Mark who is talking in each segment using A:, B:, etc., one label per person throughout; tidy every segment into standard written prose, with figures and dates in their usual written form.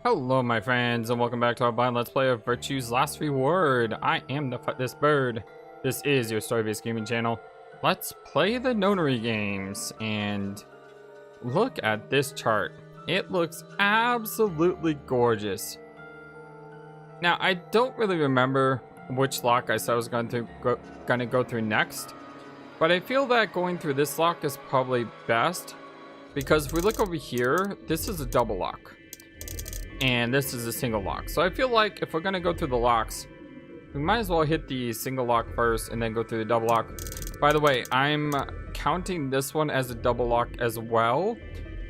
A: Hello my friends and welcome back to our blind let's play of Virtue's Last Reward. I am the FlightlessBird. This is your story-based gaming channel. Let's play the Nonary Games and look at this chart. It looks absolutely gorgeous. Now I don't really remember which lock I said I was going to go through next, but I feel that going through this lock is probably best because if we look over here, this is a double lock. And this is a single lock. So I feel like if we're gonna go through the locks, we might as well hit the single lock first and then go through the double lock. By the way, I'm counting this one as a double lock as well,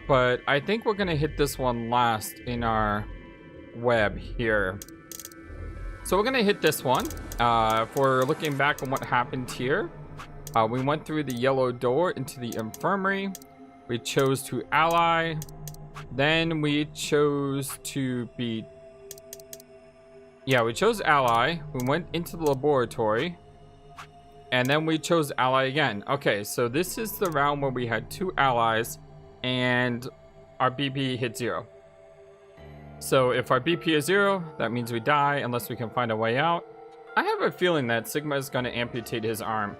A: but I think we're gonna hit this one last in our web here. So we're gonna hit this one. If we're looking back on what happened here, we went through the yellow door into the infirmary. We chose to ally. Then we chose to be... Yeah, we chose ally. We went into the laboratory. And then we chose ally again. Okay, so this is the round where we had two allies and our BP hit 0. So if our BP is 0, that means we die unless we can find a way out. I have a feeling that Sigma is going to amputate his arm.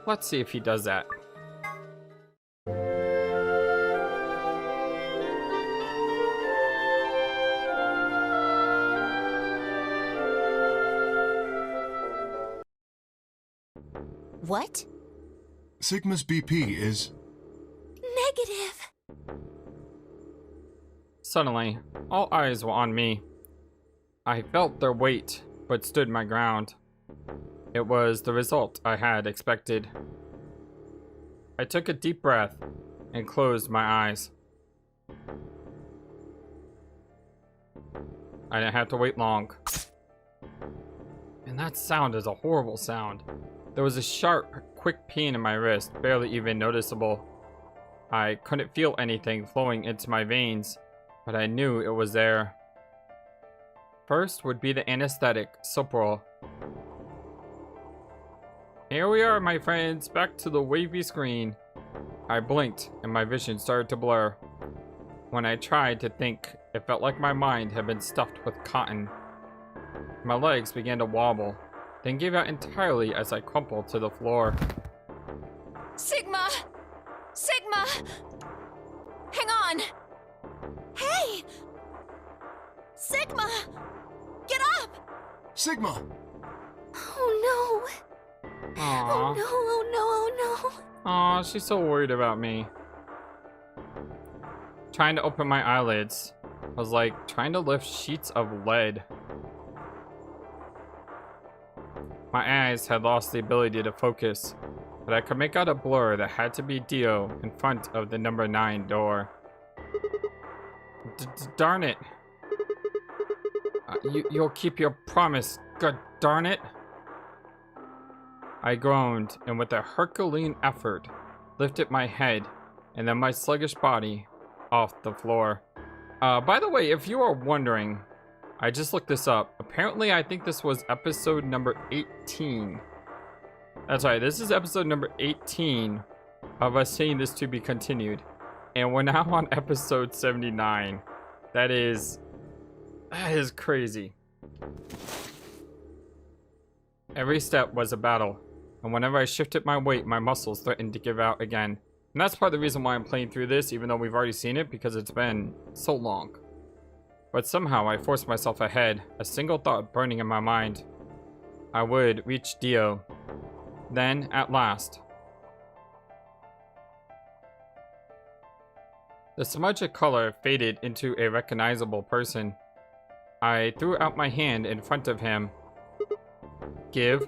A: Let's see if he does that.
B: What?
C: Sigma's BP is...
B: Negative.
A: Suddenly, all eyes were on me. I felt their weight, but stood my ground. It was the result I had expected. I took a deep breath and closed my eyes. I didn't have to wait long. And that sound is a horrible sound. There was a sharp, quick pain in my wrist, barely even noticeable. I couldn't feel anything flowing into my veins, but I knew it was there. First would be the anesthetic, Soprol. Here we are, my friends, back to the wavy screen. I blinked and my vision started to blur. When I tried to think, it felt like my mind had been stuffed with cotton. My legs began to wobble, then gave out entirely as I crumpled to the floor.
B: Sigma! Sigma! Hang on! Hey! Sigma! Get up!
C: Sigma!
B: Oh no!
A: Aww.
B: Oh no, oh no, oh no!
A: Aw, she's so worried about me. Trying to open my eyelids was like trying to lift sheets of lead. My eyes had lost the ability to focus, but I could make out a blur that had to be Dio in front of the number 9 door. Darn it. You'll keep your promise, god darn it. I groaned and with a Herculean effort lifted my head and then my sluggish body off the floor. By the way, if you are wondering, I just looked this up. Apparently, I think this was episode number 18. That's right, this is episode number 18 of us saying this to be continued. And we're now on episode 79. That is crazy. Every step was a battle. And whenever I shifted my weight, my muscles threatened to give out again. And that's part of the reason why I'm playing through this, even though we've already seen it, because it's been so long. But somehow I forced myself ahead, a single thought burning in my mind. I would reach Dio. Then, at last. The smudge of color faded into a recognizable person. I threw out my hand in front of him. Give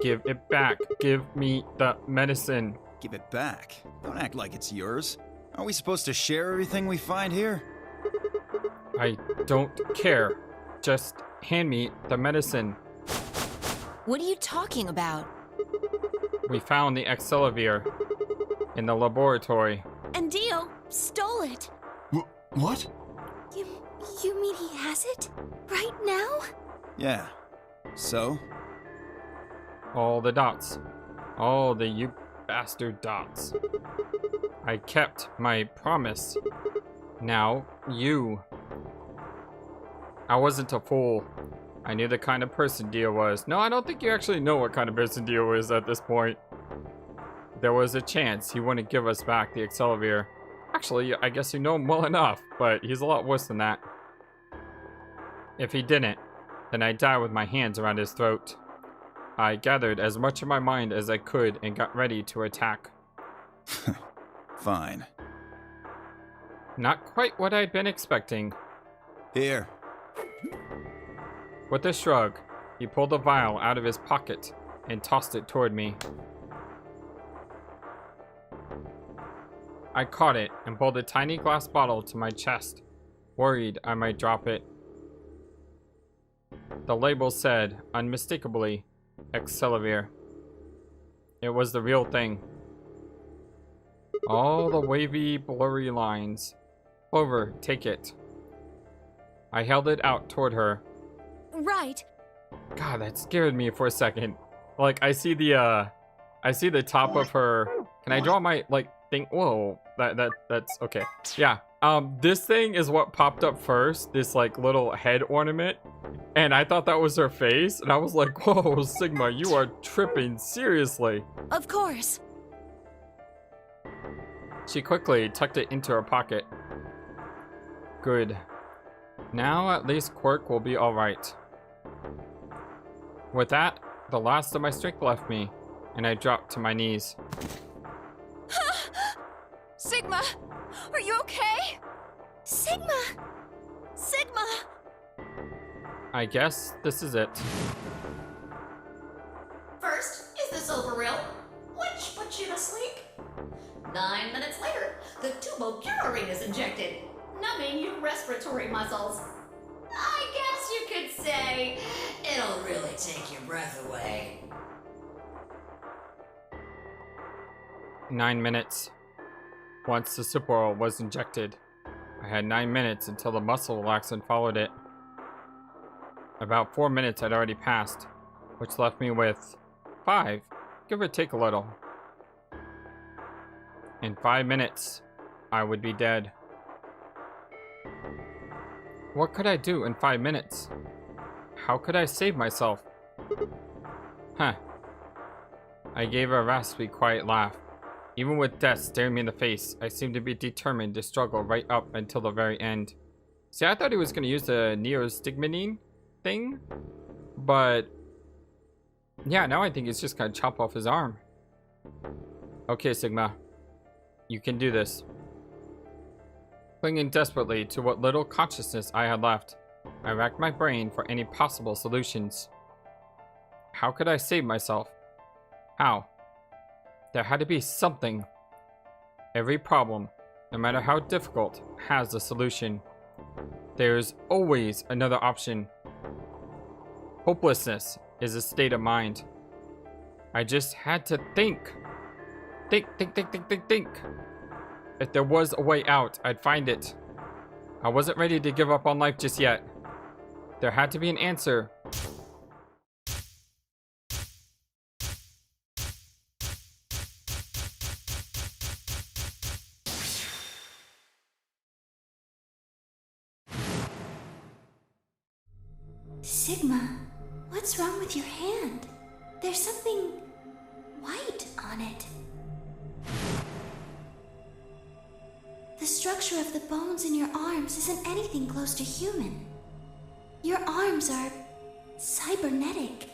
A: it back. Give me the medicine.
D: Give it back. Don't act like it's yours. Aren't we supposed to share everything we find here?
A: I don't care. Just hand me the medicine.
B: What are you talking about?
A: We found the Accelavir in the laboratory.
B: And Dio stole it.
C: What?
B: You mean he has it? Right now?
D: Yeah. So?
A: All the dots. All the you bastard dots. I kept my promise. Now, you. I wasn't a fool. I knew the kind of person Dio was. No, I don't think you actually know what kind of person Dio is at this point. There was a chance he wouldn't give us back the Accelerator. Actually, I guess you know him well enough, but he's a lot worse than that. If he didn't, then I'd die with my hands around his throat. I gathered as much of my mind as I could and got ready to attack.
D: Fine.
A: Not quite what I'd been expecting.
D: Here.
A: With a shrug, he pulled a vial out of his pocket and tossed it toward me. I caught it and pulled a tiny glass bottle to my chest, worried I might drop it. The label said, unmistakably, Accelerator. It was the real thing. All the wavy, blurry lines. Clover, take it. I held it out toward her.
B: Right.
A: God, that scared me for a second. Like, I see the top of her. Can I draw my, like, thing? Whoa, that's okay. Yeah, this thing is what popped up first. This, like, little head ornament. And I thought that was her face. And I was like, whoa, Sigma, you are tripping, seriously.
B: Of course.
A: She quickly tucked it into her pocket. Good. Now at least Quark will be alright. With that, the last of my strength left me, and I dropped to my knees.
B: Sigma, are you okay? Sigma! Sigma!
A: I guess this is it.
E: First is the silver rill, which puts you to sleep. 9 minutes later, the tubocularine is injected, numbing your respiratory muscles. I guess you could say it'll really take your breath away.
A: 9 minutes. Once the super oil was injected, I had 9 minutes until the muscle relaxant followed it. About 4 minutes had already passed, which left me with 5, give or take a little. In 5 minutes, I would be dead. What could I do in 5 minutes? How could I save myself? Huh. I gave a raspy, quiet laugh. Even with death staring me in the face, I seemed to be determined to struggle right up until the very end. See, I thought he was going to use the neostigmine thing, but yeah, now I think he's just going to chop off his arm. Okay, Sigma. You can do this. Clinging desperately to what little consciousness I had left, I racked my brain for any possible solutions. How could I save myself? How? There had to be something. Every problem, no matter how difficult, has a solution. There's always another option. Hopelessness is a state of mind. I just had to think. Think. If there was a way out, I'd find it. I wasn't ready to give up on life just yet. There had to be an answer.
B: Sigma, what's wrong with your hand? There's something white on it. The structure of the bones in your arms isn't anything close to human. Your arms are cybernetic.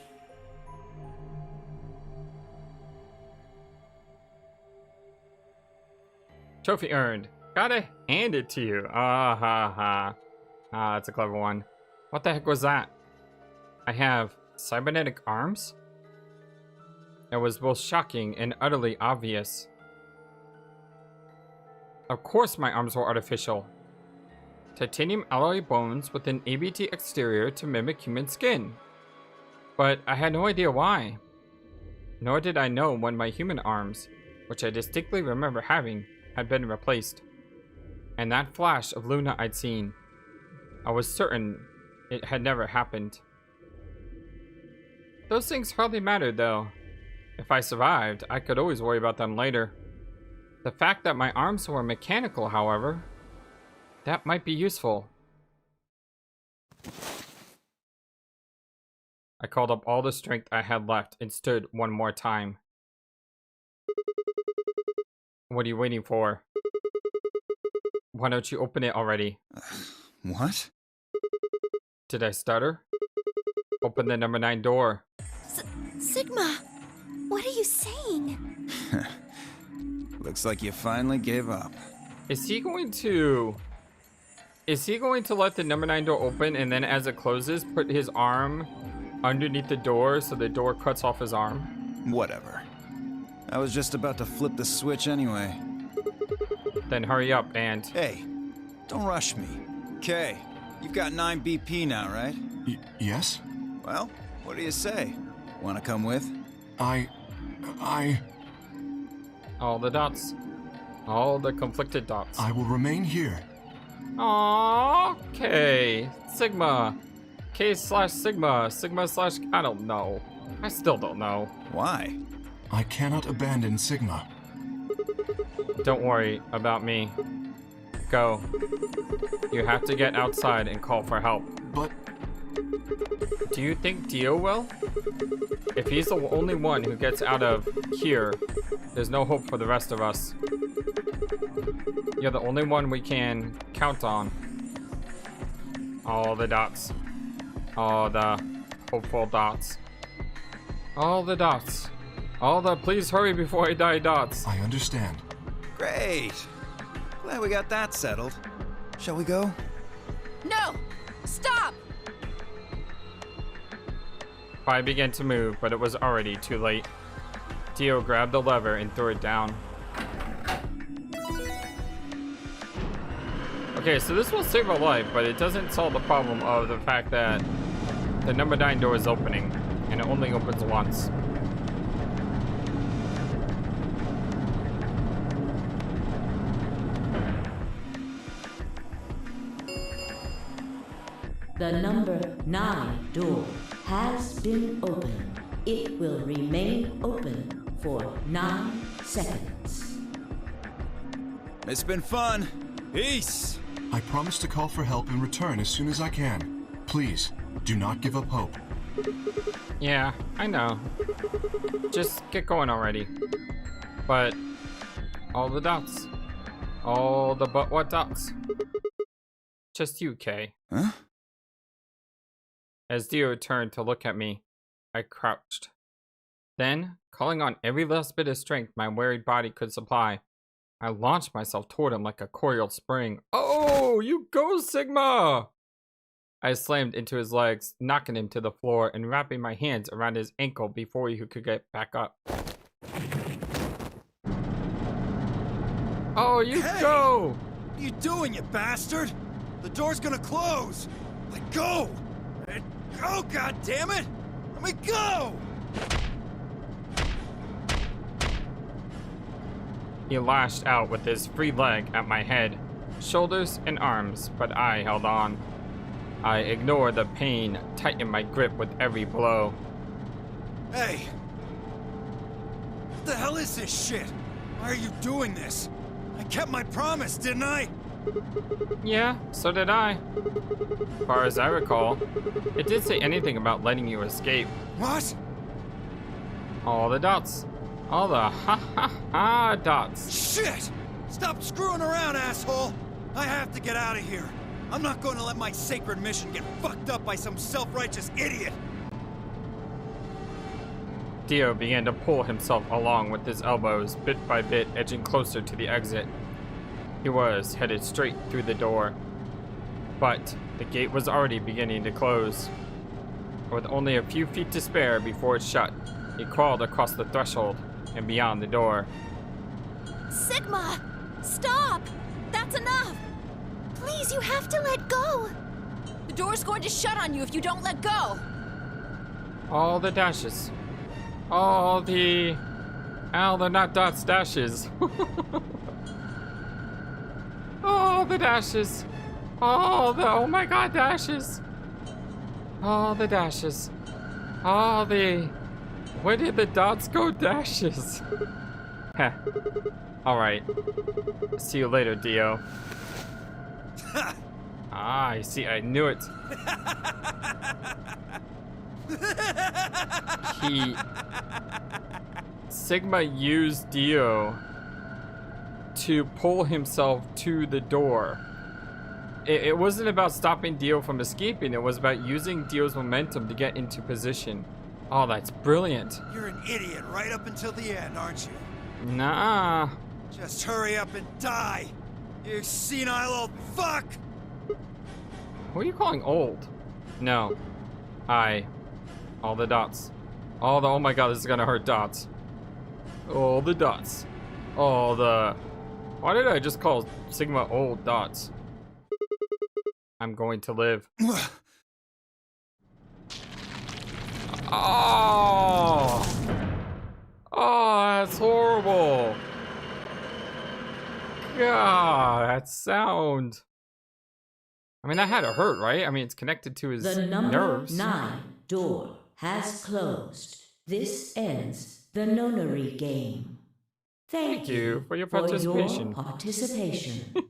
A: Trophy earned. Gotta hand it to you. Ah ha ha. Ah, that's a clever one. What the heck was that? I have cybernetic arms? It was both shocking and utterly obvious. Of course my arms were artificial. Titanium alloy bones with an ABT exterior to mimic human skin. But I had no idea why. Nor did I know when my human arms, which I distinctly remember having, had been replaced. And that flash of Luna I'd seen, I was certain it had never happened. Those things hardly mattered though. If I survived, I could always worry about them later. The fact that my arms were mechanical, however, that might be useful. I called up all the strength I had left and stood one more time. What are you waiting for? Why don't you open it already?
D: What?
A: Did I stutter? Open the number 9 door.
B: Sigma, what are you saying?
D: Looks like you finally gave up.
A: Is he going to let the number 9 door open and then as it closes, put his arm underneath the door so the door cuts off his arm?
D: Whatever. I was just about to flip the switch anyway.
A: Then hurry up and...
D: Hey, don't rush me. Okay, you've got 9 BP now, right?
C: Yes?
D: Well, what do you say? Wanna come with?
C: I...
A: All the dots. All the conflicted dots.
C: I will remain here.
A: Okay. Sigma. K/Sigma. Sigma/ I don't know. I still don't know.
D: Why?
C: I cannot abandon Sigma.
A: Don't worry about me. Go. You have to get outside and call for help.
C: But
A: Do you think Dio will? If he's the only one who gets out of here, there's no hope for the rest of us. You're the only one we can count on. All the dots. All the hopeful dots. All the dots. All the please hurry before I die dots.
C: I understand.
D: Great. Glad we got that settled. Shall we go?
F: No! Stop!
A: I began to move, but it was already too late. Dio grabbed the lever and threw it down. Okay, so this will save our life, but it doesn't solve the problem of the fact that the number 9 door is opening, and it only opens once.
G: The number 9 door has been opened. It will remain open for 9 seconds.
D: It's been fun. Peace.
C: I promise to call for help and return as soon as I can. Please, do not give up hope.
A: Yeah, I know. Just get going already. But all the dots. All the but what dots? Just you, Kay.
D: Huh?
A: As Dio turned to look at me, I crouched. Then, calling on every last bit of strength my wearied body could supply, I launched myself toward him like a coiled spring. Oh, you go, Sigma! I slammed into his legs, knocking him to the floor and wrapping my hands around his ankle before he could get back up. Oh, you go!
D: What are you doing, you bastard? The door's gonna close. Let go! Oh, God damn it! Let me go!
A: He lashed out with his free leg at my head, shoulders, and arms, but I held on. I ignored the pain, tightened my grip with every blow.
D: Hey! What the hell is this shit? Why are you doing this? I kept my promise, didn't I?
A: Yeah, so did I. As far as I recall, it did say anything about letting you escape.
D: What?
A: All the dots. All the ha dots.
D: Shit! Stop screwing around, asshole! I have to get out of here. I'm not going to let my sacred mission get fucked up by some self-righteous idiot.
A: Dio began to pull himself along with his elbows, bit by bit edging closer to the exit. He was headed straight through the door. But the gate was already beginning to close. With only a few feet to spare before it shut, he crawled across the threshold and beyond the door.
B: Sigma! Stop! That's enough! Please, you have to let go!
F: The door's going to shut on you if you don't let go!
A: All the dashes. All the... they're not dots, dashes. All the dashes. All the... Oh my god, dashes. All the dashes. All the... Where did the dots go, dashes? Heh. Alright. See you later, Dio. I see. I knew it. Sigma used Dio to pull himself to the door. It wasn't about stopping Dio from escaping, it was about using Dio's momentum to get into position. Oh, that's brilliant.
D: You're an idiot right up until the end, aren't you?
A: Nah.
D: Just hurry up and die, you senile old fuck!
A: Who are you calling old? No. All the dots. Oh my god, this is gonna hurt dots. All the dots. Why did I just call Sigma old dots? I'm going to live. Oh! Oh, that's horrible. God, that sound. I mean, that had to hurt, right? I mean, it's connected to his
G: The number
A: nerves.
G: 9 door has closed. This ends the Nonary game. Thank you
A: for your participation.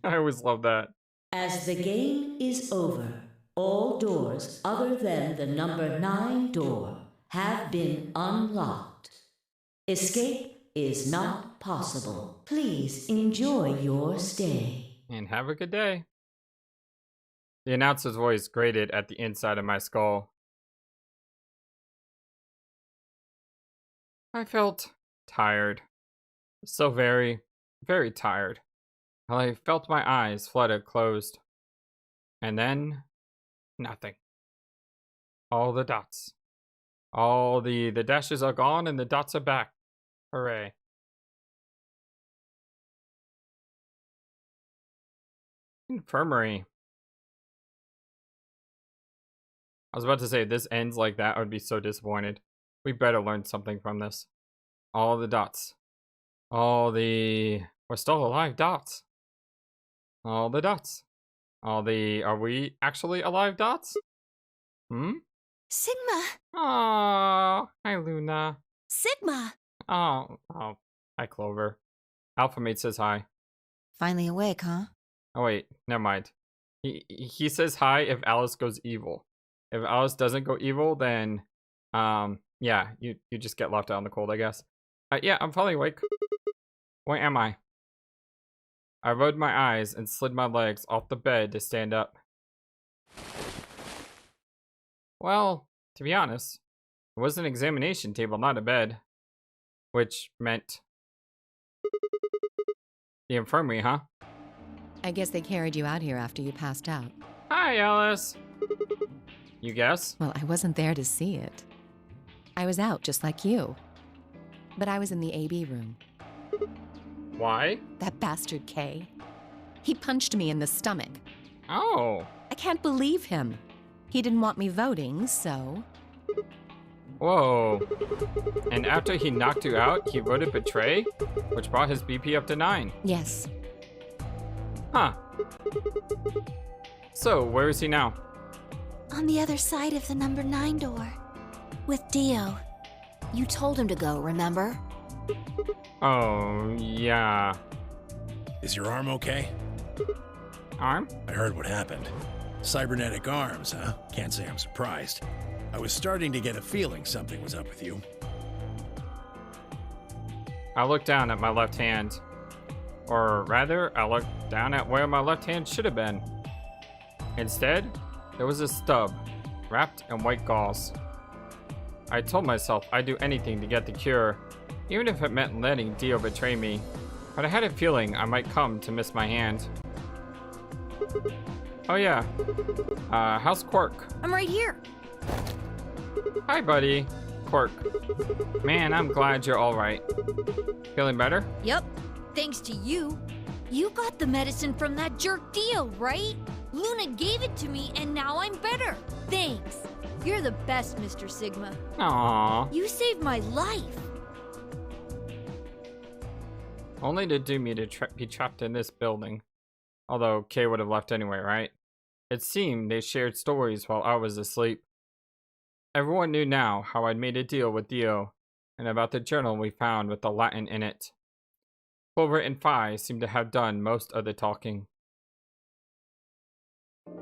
A: I always love that.
G: As the game is over, all doors other than the number 9 door have been unlocked. Escape is not possible. Please enjoy your stay.
A: And have a good day. The announcer's voice grated at the inside of my skull. I felt tired. So very, very tired. I felt my eyes flooded closed. And then, nothing. All the dots. All the dashes are gone and the dots are back. Hooray. Infirmary. I was about to say, if this ends like that, I would be so disappointed. We better learn something from this. All the dots. We're still alive dots. All the dots. Are we actually alive dots?
B: Sigma!
A: Oh, hi Luna.
B: Sigma!
A: Oh, hi Clover. Alphamate says hi.
F: Finally awake, huh?
A: Oh wait, never mind. He says hi if Alice goes evil. If Alice doesn't go evil, then yeah, you just get left out in the cold, I guess. Yeah, I'm finally awake. Where am I? I rubbed my eyes and slid my legs off the bed to stand up. Well, to be honest, it was an examination table, not a bed. Which meant the infirmary, huh?
F: I guess they carried you out here after you passed out.
A: Hi, Alice. You guess?
F: Well, I wasn't there to see it. I was out just like you. But I was in the AB room.
A: Why?
F: That bastard Kay. He punched me in the stomach.
A: Oh.
F: I can't believe him. He didn't want me voting, so...
A: Whoa. And after he knocked you out, he voted betray? Which brought his BP up to 9.
F: Yes.
A: Huh. So, where is he now?
B: On the other side of the number 9 door. With Dio. You told him to go, remember?
A: Oh, yeah.
H: Is your arm okay?
A: Arm?
H: I heard what happened. Cybernetic arms, huh? Can't say I'm surprised. I was starting to get a feeling something was up with you.
A: I looked down at my left hand. Or rather, I looked down at where my left hand should have been. Instead, there was a stub, wrapped in white gauze. I told myself I'd do anything to get the cure, even if it meant letting Dio betray me. But I had a feeling I might come to miss my hand. Oh yeah. How's Quark?
F: I'm right here.
A: Hi, buddy. Quark. Man, I'm glad you're alright. Feeling better?
I: Yep. Thanks to you. You got the medicine from that jerk Dio, right? Luna gave it to me and now I'm better. Thanks. You're the best, Mr. Sigma.
A: Aww.
I: You saved my life.
A: Only to do me to be trapped in this building. Although Kay would have left anyway, right? It seemed they shared stories while I was asleep. Everyone knew now how I'd made a deal with Dio, and about the journal we found with the Latin in it. Clover and Phi seemed to have done most of the talking.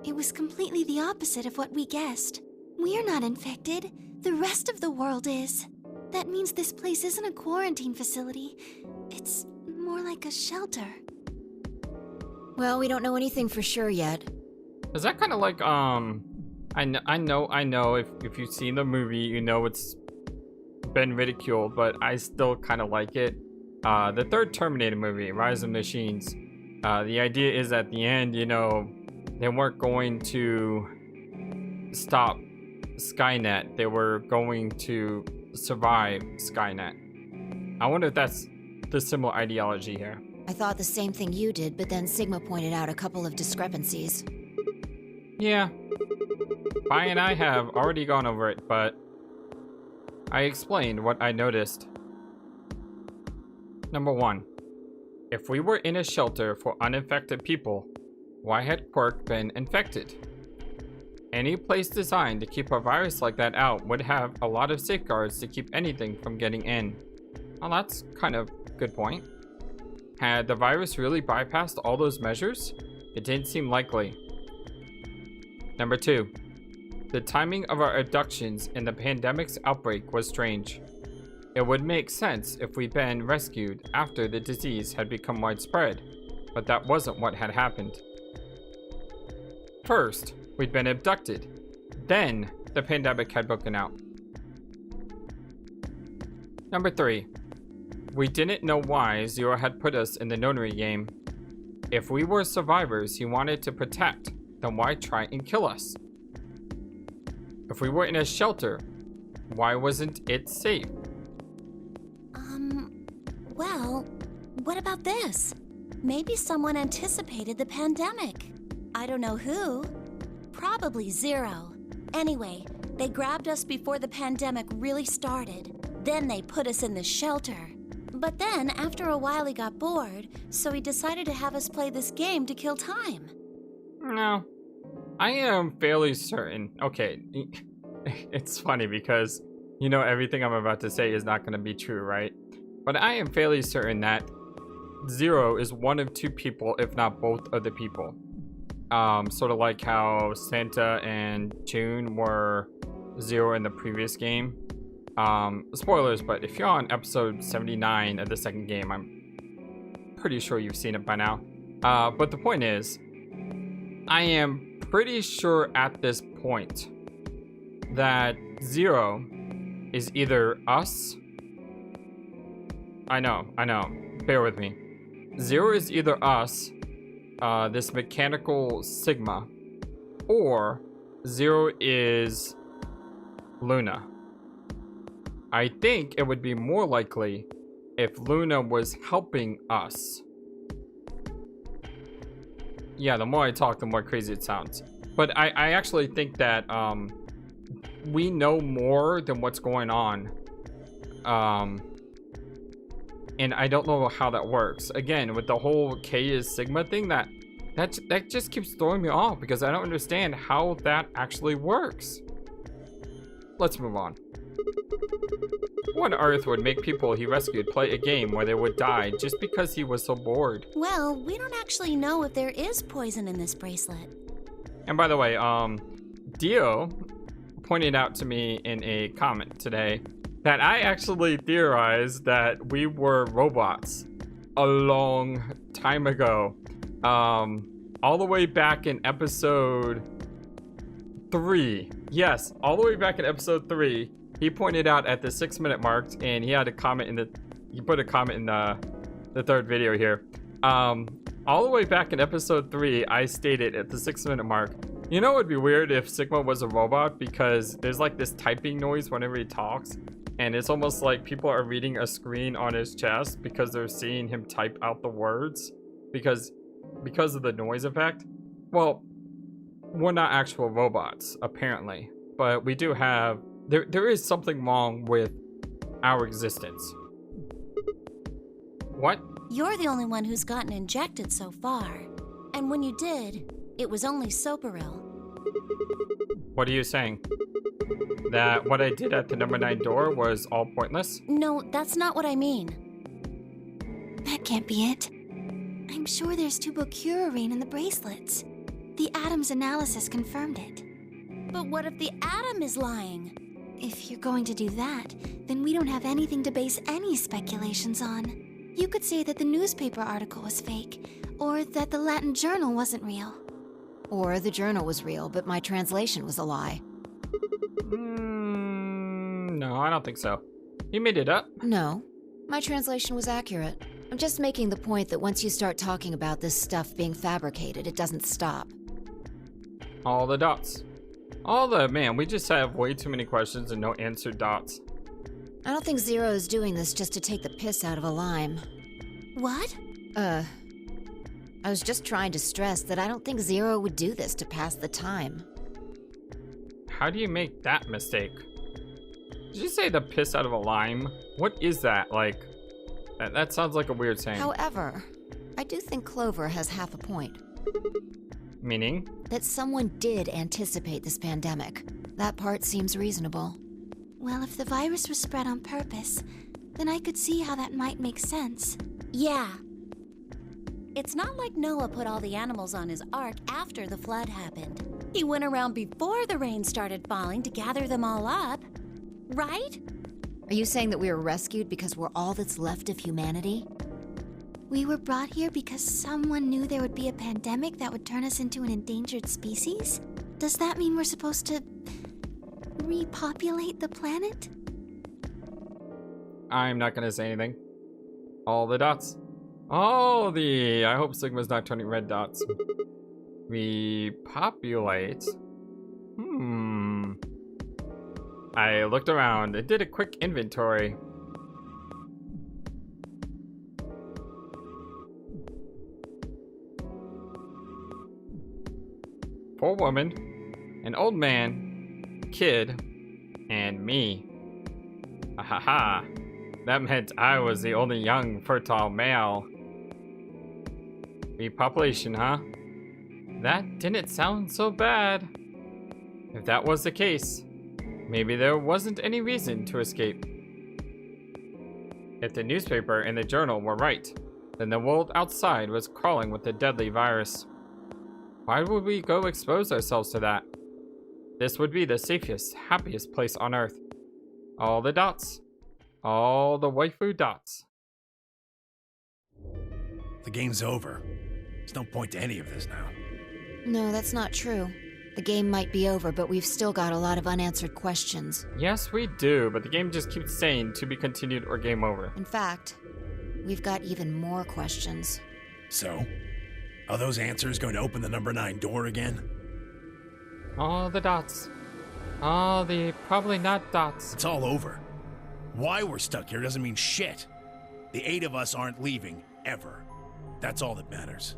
B: It was completely the opposite of what we guessed. We're not infected. The rest of the world is. That means this place isn't a quarantine facility. It's more like a shelter.
J: Well, we don't know anything for sure yet.
A: Is that kind of like, I know, if you've seen the movie, you know it's been ridiculed, but I still kind of like it. The third Terminator movie, Rise of Machines, the idea is at the end, you know, they weren't going to stop Skynet. They were going to survive Skynet. I wonder if that's the similar ideology here.
J: I thought the same thing you did, but then Sigma pointed out a couple of discrepancies.
A: Yeah. Bai and I have already gone over it, but I explained what I noticed. Number 1. If we were in a shelter for uninfected people, why had Quark been infected? Any place designed to keep a virus like that out would have a lot of safeguards to keep anything from getting in. Well, that's kind of a good point. Had the virus really bypassed all those measures? It didn't seem likely. Number 2. The timing of our abductions in the pandemic's outbreak was strange. It would make sense if we'd been rescued after the disease had become widespread, but that wasn't what had happened. First, we'd been abducted. Then, the pandemic had broken out. Number 3. We didn't know why Zero had put us in the Nonary game. If we were survivors he wanted to protect, then why try and kill us? If we were in a shelter, why wasn't it safe?
K: Well, what about this? Maybe someone anticipated the pandemic. I don't know who. Probably Zero. Anyway, they grabbed us before the pandemic really started. Then they put us in the shelter. But then, after a while, he got bored, so he decided to have us play this game to kill time.
A: No. I am fairly certain. Okay, it's funny because you know everything I'm about to say is not going to be true, right? But I am fairly certain that Zero is one of 2 people, if not both of the people. Sort of like how Santa and June were Zero in the previous game. Spoilers, but if you're on episode 79 of the second game, I'm pretty sure you've seen it by now. But the point is, I am pretty sure at this point that Zero is either us. I know, bear with me. Zero is either us, this mechanical Sigma, or Zero is Luna. I think it would be more likely if Luna was helping us. Yeah, the more I talk, the more crazy it sounds. But I actually think that we know more than what's going on. And I don't know how that works. Again, with the whole K is Sigma thing, that just keeps throwing me off because I don't understand how that actually works. Let's move on. What on earth would make people he rescued play a game where they would die just because he was so bored?
K: Well, we don't actually know if there is poison in this bracelet.
A: And by the way, Dio pointed out to me in a comment today that I actually theorized that we were robots a long time ago. All the way back in episode 3. Yes, all the way back in episode 3. He pointed out at the 6-minute mark, and he had a comment in he put a comment in the third video here. All the way back in episode 3, I stated at the 6-minute mark, you know, it would be weird if Sigma was a robot because there's like this typing noise whenever he talks, and it's almost like people are reading a screen on his chest because they're seeing him type out the words because of the noise effect. Well, we're not actual robots, apparently, but we do have, there is something wrong with our existence. What?
K: You're the only one who's gotten injected so far. And when you did, it was only Soparil.
A: What are you saying? That what I did at the number 9 door was all pointless?
K: No, that's not what I mean.
B: That can't be it. I'm sure there's tubocurarine in the bracelets. The Adams analysis confirmed it.
K: But what if the atom is lying?
B: If you're going to do that, then we don't have anything to base any speculations on. You could say that the newspaper article was fake, or that the Latin journal wasn't real.
J: Or the journal was real, but my translation was a lie.
A: No, I don't think so. You made it up.
J: No, my translation was accurate. I'm just making the point that once you start talking about this stuff being fabricated, it doesn't stop.
A: All the dots. Man, we just have way too many questions and no answered dots.
J: I don't think Zero is doing this just to take the piss out of a lime.
K: What?
J: I was just trying to stress that I don't think Zero would do this to pass the time.
A: How do you make that mistake? Did you say the piss out of a lime? What is that? Like, that sounds like a weird saying.
J: However, I do think Clover has half a point.
A: Meaning?
J: That someone did anticipate this pandemic. That part seems reasonable.
B: Well, if the virus was spread on purpose, then I could see how that might make sense.
K: Yeah. It's not like Noah put all the animals on his ark after the flood happened. He went around before the rain started falling to gather them all up. Right?
J: Are you saying that we were rescued because we're all that's left of humanity?
B: We were brought here because someone knew there would be a pandemic that would turn us into an endangered species? Does that mean we're supposed to repopulate the planet?
A: I'm not gonna say anything. All the dots. I hope Sigma's not turning red dots. Repopulate. I looked around and did a quick inventory. Poor woman, an old man, kid, and me. Ahaha. That meant I was the only young, fertile male. Repopulation, huh? That didn't sound so bad. If that was the case, maybe there wasn't any reason to escape. If the newspaper and the journal were right, then the world outside was crawling with the deadly virus. Why would we go expose ourselves to that? This would be the safest, happiest place on Earth. All the dots. All the waifu dots.
H: The game's over. There's no point to any of this now.
J: No, that's not true. The game might be over, but we've still got a lot of unanswered questions.
A: Yes, we do, but the game just keeps saying to be continued or game over.
J: In fact, we've got even more questions.
H: So, are those answers going to open the number 9 door again?
A: All the dots. All the probably not dots.
H: It's all over. Why we're stuck here doesn't mean shit. The 8 of us aren't leaving, ever. That's all that matters.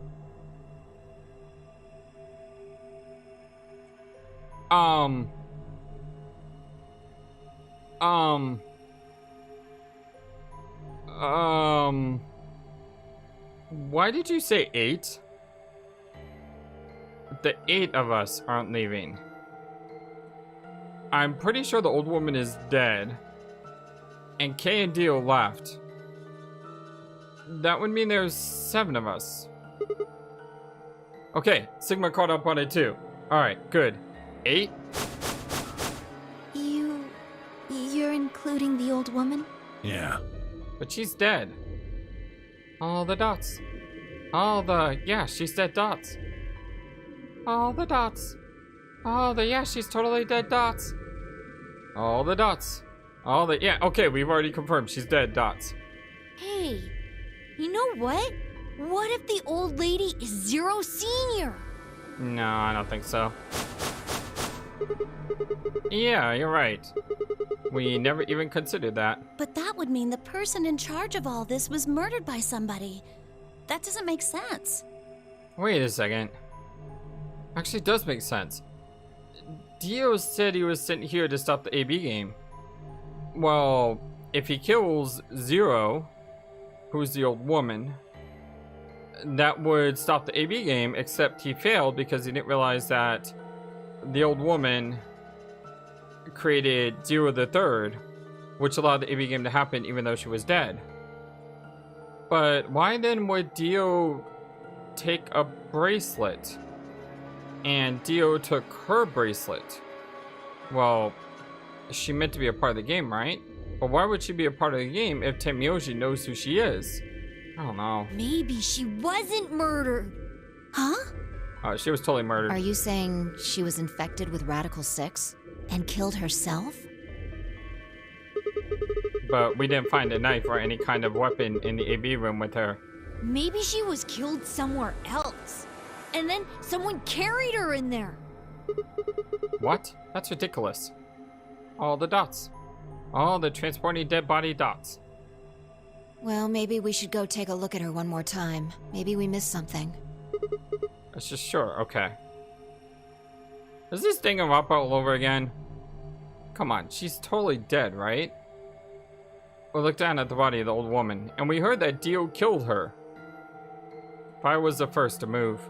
A: Why did you say 8? The 8 of us aren't leaving. I'm pretty sure the old woman is dead. And Kay and Dio left. That would mean there's 7 of us. Okay, Sigma caught up on it too. Alright, good. 8?
B: You're including the old woman?
H: Yeah.
A: But she's dead. All the dots. Yeah, she's dead dots. All the dots. Yeah, she's totally dead dots. All the dots. Yeah, okay, we've already confirmed she's dead dots.
I: Hey, you know what? What if the old lady is Zero Senior?
A: No, I don't think so. Yeah, you're right. We never even considered that.
K: But that would mean the person in charge of all this was murdered by somebody. That doesn't make sense.
A: Wait a second. Actually, it does make sense. Dio said he was sent here to stop the AB game. Well, if he kills Zero, who's the old woman, that would stop the AB game, except he failed because he didn't realize that the old woman created Zero the Third, which allowed the AB game to happen even though she was dead. But why then would Dio take a bracelet? And Dio took her bracelet. Well, she meant to be a part of the game, right? But why would she be a part of the game if Tenmyoji knows who she is? I don't know.
I: Maybe she wasn't murdered.
K: Huh?
A: She was totally murdered.
J: Are you saying she was infected with Radical 6?
K: And killed herself?
A: But we didn't find a knife or any kind of weapon in the AV room with her.
I: Maybe she was killed somewhere else. And then someone carried her in there.
A: What? That's ridiculous. All the dots. All the transporting dead body dots.
J: Well, maybe we should go take a look at her one more time. Maybe we missed something.
A: It's just sure, okay. Is this Danganronpa all over again? Come on, she's totally dead, right? We looked down at the body of the old woman, and we heard that Dio killed her. I was the first to move.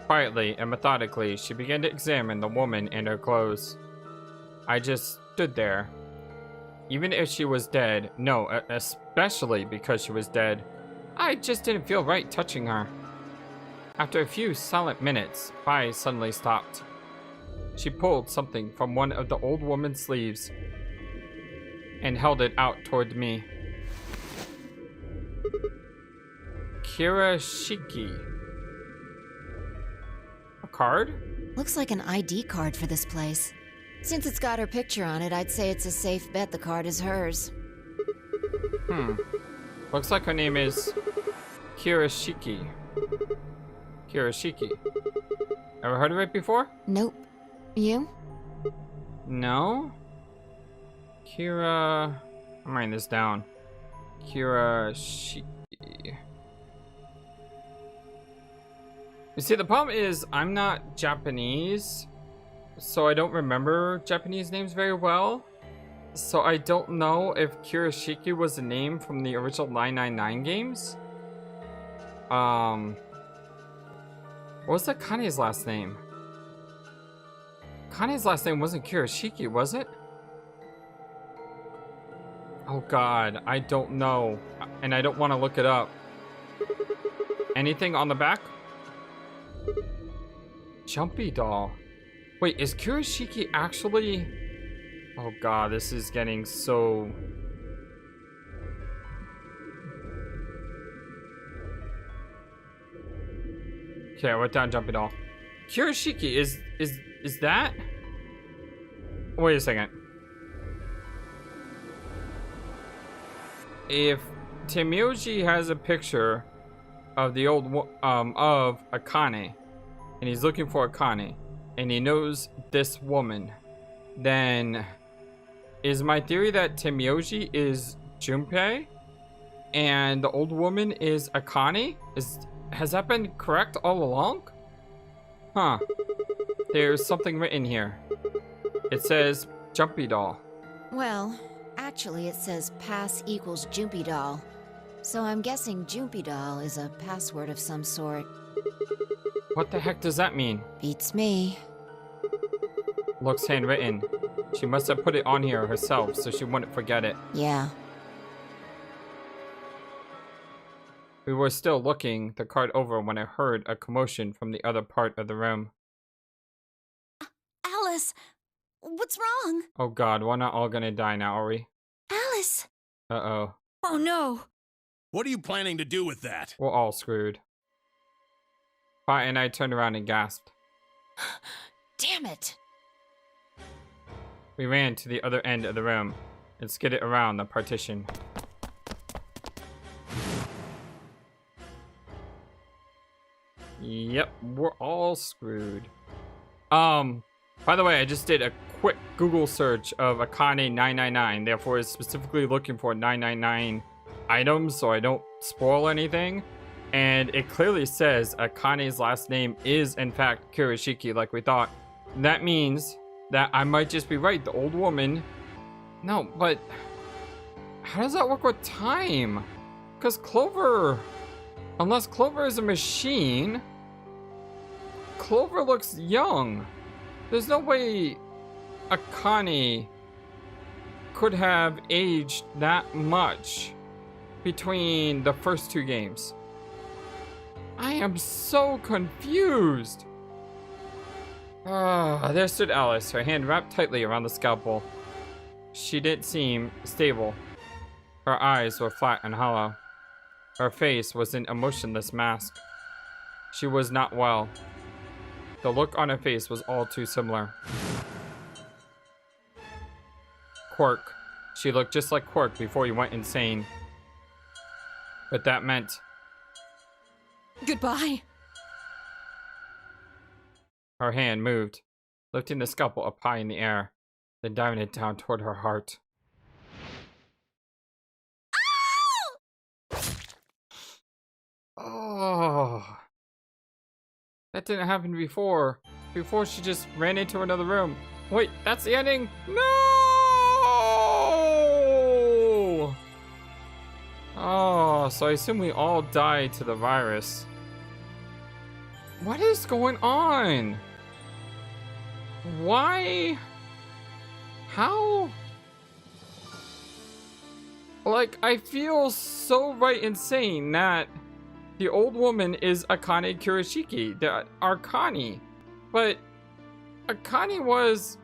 A: Quietly and methodically, she began to examine the woman and her clothes. I just stood there. Even if she was dead, no, especially because she was dead, I just didn't feel right touching her. After a few silent minutes, Bai suddenly stopped. She pulled something from one of the old woman's sleeves and held it out toward me. Kirashiki. A card?
J: Looks like an ID card for this place. Since it's got her picture on it, I'd say it's a safe bet the card is hers.
A: Looks like her name is Kirashiki. Kirashiki. Ever heard of it before?
J: Nope. You?
A: No? I'm writing this down. Kirashiki. You see, the problem is I'm not Japanese, so I don't remember Japanese names very well. So I don't know if Kirashiki was a name from the original 999 games. What was Kane's last name? Kane's last name wasn't Kirashiki, was it? Oh god, I don't know. And I don't want to look it up. Anything on the back? Jumpy doll. Wait, is Kirashiki actually... Oh god, this is getting so... Okay, I wrote down Jumpy doll. Kirashiki, is that? Wait a second. If Tenmyoji has a picture of the old of Akane, and he's looking for Akane, and he knows this woman, then is my theory that Tenmyoji is Junpei and the old woman is Akane? Has that been correct all along? Huh. There's something written here. It says Jumpy doll.
J: Well, actually it says pass equals Jumpy doll. So I'm guessing Jumpy doll is a password of some sort.
A: What the heck does that mean?
J: Beats me.
A: Looks handwritten. She must have put it on here herself so she wouldn't forget it.
J: Yeah.
A: We were still looking the card over when I heard a commotion from the other part of the room.
K: Alice, what's wrong?
A: Oh god, we're not all gonna die now, are we?
K: Alice!
A: Uh-oh.
I: Oh no!
H: What are you planning to do with that?
A: We're all screwed. Pai and I turned around and gasped.
J: Damn it!
A: We ran to the other end of the room and skidded around the partition. Yep, we're all screwed. By the way, I just did a quick Google search of Akane 999, therefore it's specifically looking for 999 items so I don't spoil anything. And it clearly says Akane's last name is in fact Kirashiki like we thought. That means that I might just be right, the old woman. No, but how does that work with time? Because Clover, unless Clover is a machine, Clover looks young. There's no way Akane could have aged that much between the first two games. I am so confused. There stood Alice, her hand wrapped tightly around the scalpel. She didn't seem stable. Her eyes were flat and hollow. Her face was an emotionless mask. She was not well. The look on her face was all too similar. Quark. She looked just like Quark before he went insane. But that meant...
F: Goodbye.
A: Her hand moved, lifting the scalpel up high in the air, then diving it down toward her heart. Oh, that didn't happen before. Before she just ran into another room. Wait, that's the ending? No! Oh, so I assume we all died to the virus. What is going on? Why? How? Like, I feel so insane that the old woman is Akane Kurashiki, the Arkani. But Akane was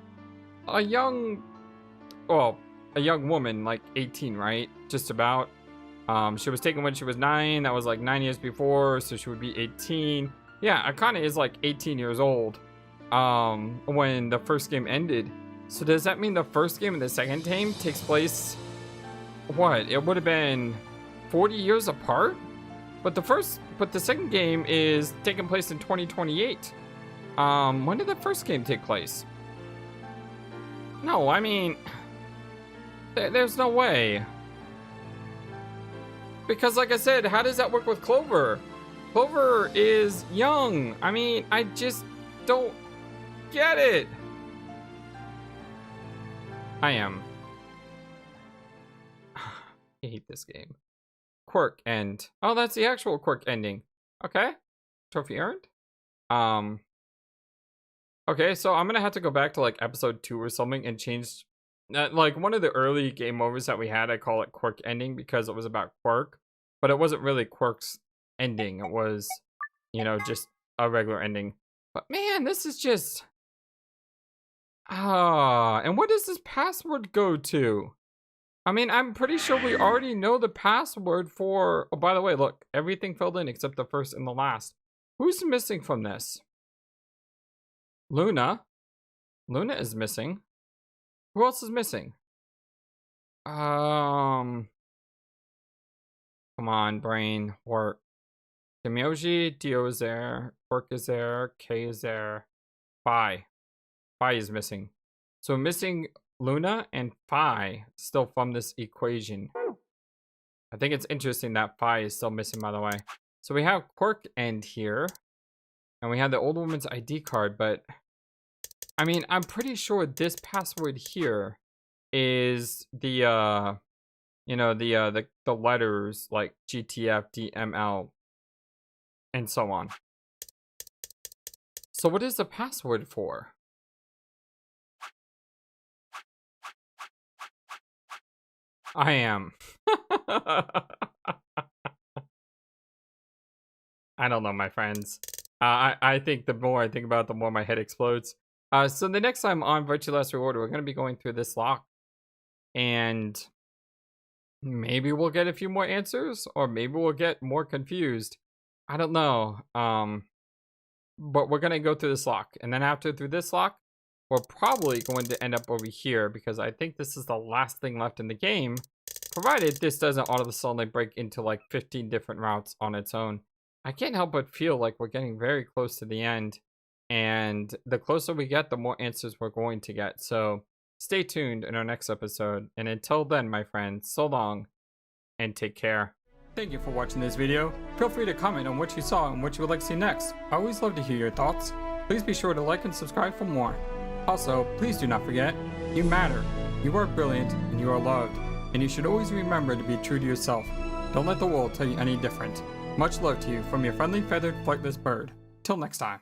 A: a young woman, like 18, right? Just about. She was taken when she was 9. That was like 9 years before, so she would be 18. Yeah, Akane is like 18 years old when the first game ended. So does that mean the first game and the second game takes place, what? It would have been 40 years apart? But the second game is taking place in 2028. When did the first game take place? No, I mean, there's no way. Because like I said, how does that work with Clover? Clover is young. I mean, I just don't get it. I hate this game. Quark End. Oh, that's the actual Quark Ending. Okay. Trophy earned. Okay, so I'm gonna have to go back to like episode 2 or something and change. Like one of the early game overs that we had, I call it Quark Ending because it was about Quark, but it wasn't really Quark's ending. It was, you know, just a regular ending. But man, this is just... and what does this password go to? I mean, I'm pretty sure we already know the password for... Oh, by the way, look, everything filled in except the first and the last. Who's missing from this? Luna. Luna is missing. Who else is missing? Come on, brain, work. Demioji, Dio is there, Quark is there, K is there, Phi. Phi is missing. So missing Luna and Phi still from this equation. I think it's interesting that Phi is still missing, by the way. So we have Quark End here. And we have the old woman's ID card, but... I mean, I'm pretty sure this password here is the, you know, the letters like GTF, DML, and so on. So what is the password for? I am. I don't know, my friends. I think the more I think about it, the more my head explodes. So the next time on Virtual Last Reward, we're going to be going through this lock. And maybe we'll get a few more answers, or maybe we'll get more confused. I don't know. But we're going to go through this lock. And then after through this lock, we're probably going to end up over here, because I think this is the last thing left in the game, provided this doesn't all of a sudden break into like 15 different routes on its own. I can't help but feel like we're getting very close to the end. And the closer we get, the more answers we're going to get. So stay tuned in our next episode. And until then, my friends, so long and take care. Thank you for watching this video. Feel free to comment on what you saw and what you would like to see next. I always love to hear your thoughts. Please be sure to like and subscribe for more. Also, please do not forget, you matter. You are brilliant and you are loved. And you should always remember to be true to yourself. Don't let the world tell you any different. Much love to you from your friendly feathered flightless bird. Till next time.